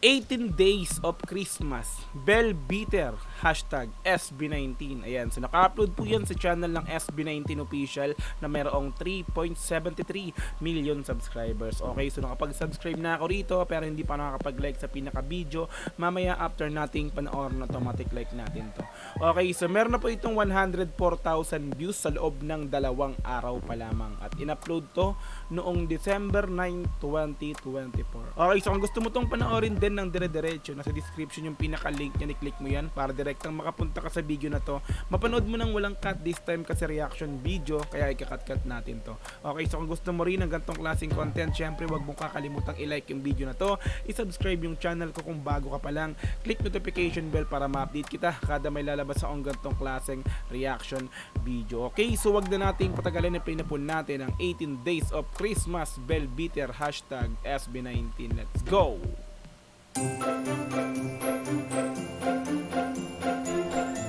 18 days of Christmas, Bell Beater, hashtag SB19. Ayan, so naka-upload po yan sa channel ng SB19 Official na mayroong 3.73 million subscribers. Okay, so nakapag-subscribe na ako rito pero hindi pa nakakapag-like sa pinaka-video. Mamaya after nating panoorin, automatic like natin to. Okay, so meron na po itong 104,000 views sa loob ng 2 araw pa lamang. At in-upload to noong December 9, 2024. Okay, so kung gusto mo tong panoorin din ng dire-diretso, nasa description yung pinaka-link niya, i-click mo yan para direktang makapunta ka sa video na to. Mapanood mo nang walang cut this time kasi reaction video, kaya ikakat-cut natin to. Okay, so kung gusto mo rin ng gantong klaseng content, syempre wag mong kakalimutang i-like yung video na to, i-subscribe yung channel ko kung bago ka pa lang, click notification bell para ma-update kita kada may lalabas akong gantong klaseng reaction video. Okay, so wag na nating patagalin, i-play na po natin ang 18 Days of Christmas Bell Beater, hashtag SB19. Let's go!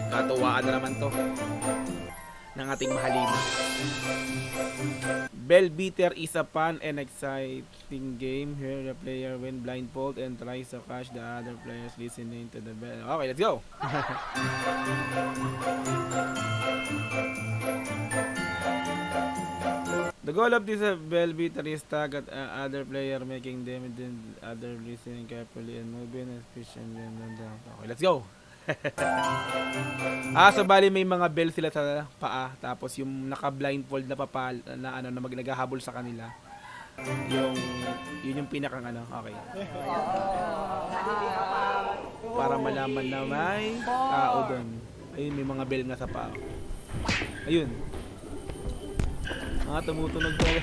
Katuwaan na naman to ng ating mahalina. Bell Beater is a fun and exciting game. Here the player win blindfold and tries to catch the other players listening to the bell. Okay, let's go! The goal of this Bell Beater is target other player, making them and other listening carefully and moving and speech and then okay, let's go. So bali may mga bell sila sa paa, tapos yung naka-blindfold na papal na ano na naghahabol sa kanila. Yun yung pinakang ano, okay. Para malaman na may tao doon. Ayun, may mga bell nga sa paa. Ayun. Tumutunog na.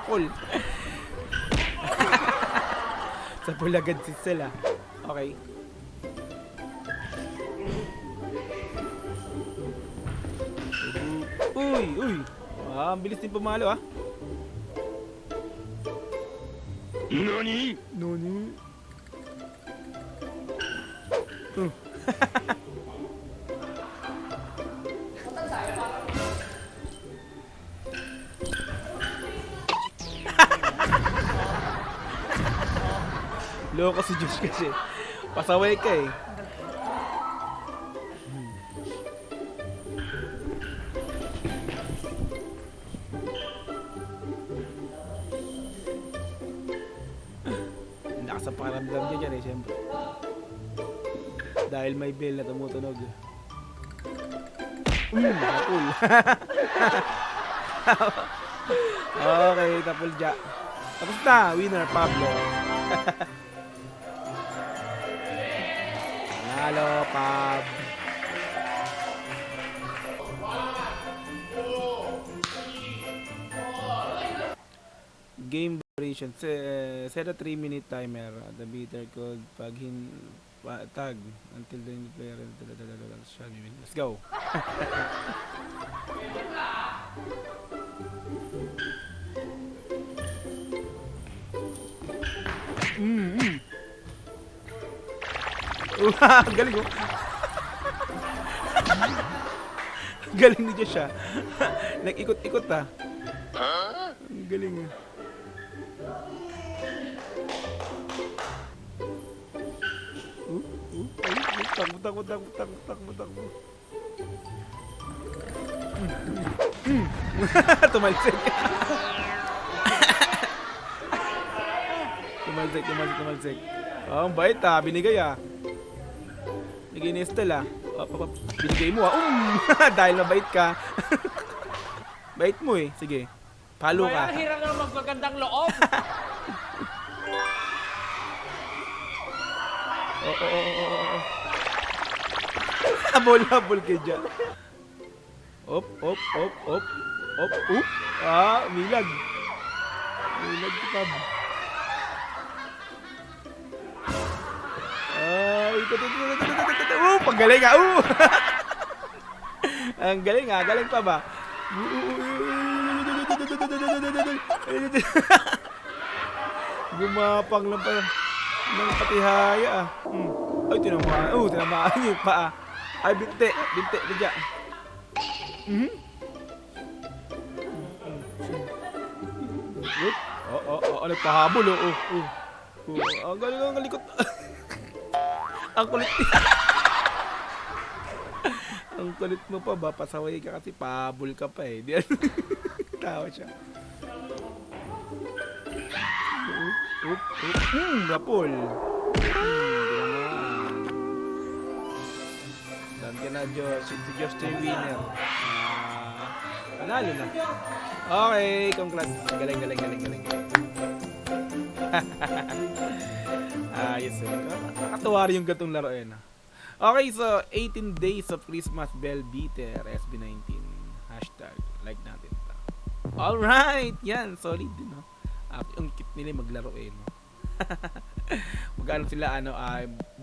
Cool. Sa pulagad si sila. Okay. Uy. Ang bilis din pumalo ah. Nani? Loko si Josh kasi. Pasaway ka eh. Lakas sa pakiramdam niya dyan eh, syempre. Dahil may bell na tumutunog. Cool. Okay, tapulja. Tapos na, winner, Pablo. Halo, Pab. Game duration. Set a 3-minute timer. The beater could tag until the player shall be win. Let's go. Galing oh. Galing ni Josh ah. Nag-ikot-ikot ah. Ang galing ah. Takbo. Tumalsik. Tumalsik. Oh, ang bait ah. Binigay ah. Bigay ni Estelle ah. Binigay mo ah. Dahil mabait ka. Bait mo eh. Sige. Palo ka. Hirap na magpagandang loob. Habol ka dyan. Op. Milag. Milag si Pab. Pagaling ah. Ang galing ah. Galing pa ba? Gumapang lang pa ng patihaya ah. Ay, tinamaan yung paa. Ay, binte, bigya. Nagpahabol Ang galing ang likot. Ang kulit. Ang kulit mo pa ba? Pasaway ka kasi pabol ka pa eh. Di tawa siya. Rapol. Dan ka na, Josh. Si Josh to yung winner. Panalo na. Okay, congrats. Galing. Ayos yun. Nakatuwa rin yung gatong laro yun. Okay, so 18 days of Christmas Bell Beater SB19. Hashtag like natin. Alright, yan. Solid din, no? Ang cute nila maglaro eh, no? Magkano sila,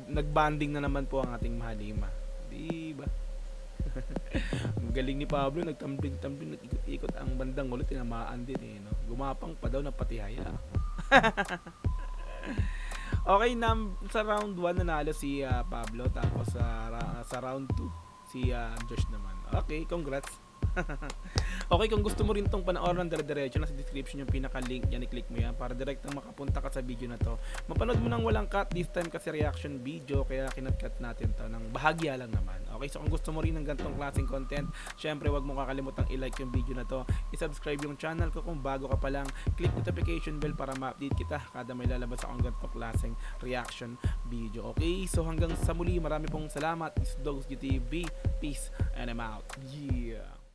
nagbanding na naman po ang ating mahalima. Diba? Ang galing ni Pablo, nagtambling, nag-ikot ang bandang ulit, tinamaan din eh, no? Gumapang pa daw na patihaya. Okay, sa round 1 nanalo si Pablo, tapos sa round 2 si Josh naman. Okay, congrats. Okay, kung gusto mo rin tong panoorin ng dire-diretso, nasa description yung pinaka-link yan, i-click mo yan para direktang makapunta ka sa video na to. Mapanood mo nang walang cut, this time kasi reaction video, kaya kinat-cut natin to ng bahagya lang naman. Okay, so kung gusto mo rin ng ganitong klaseng content, syempre wag mo kakalimutang i-like yung video na to, i-subscribe yung channel ko kung bago ka pa lang, click notification bell para ma-update kita kada may lalabas akong ganitong klaseng reaction video. Okay, so hanggang sa muli, marami pong salamat. This is Dogs GTV. Peace and I'm out. Yeah.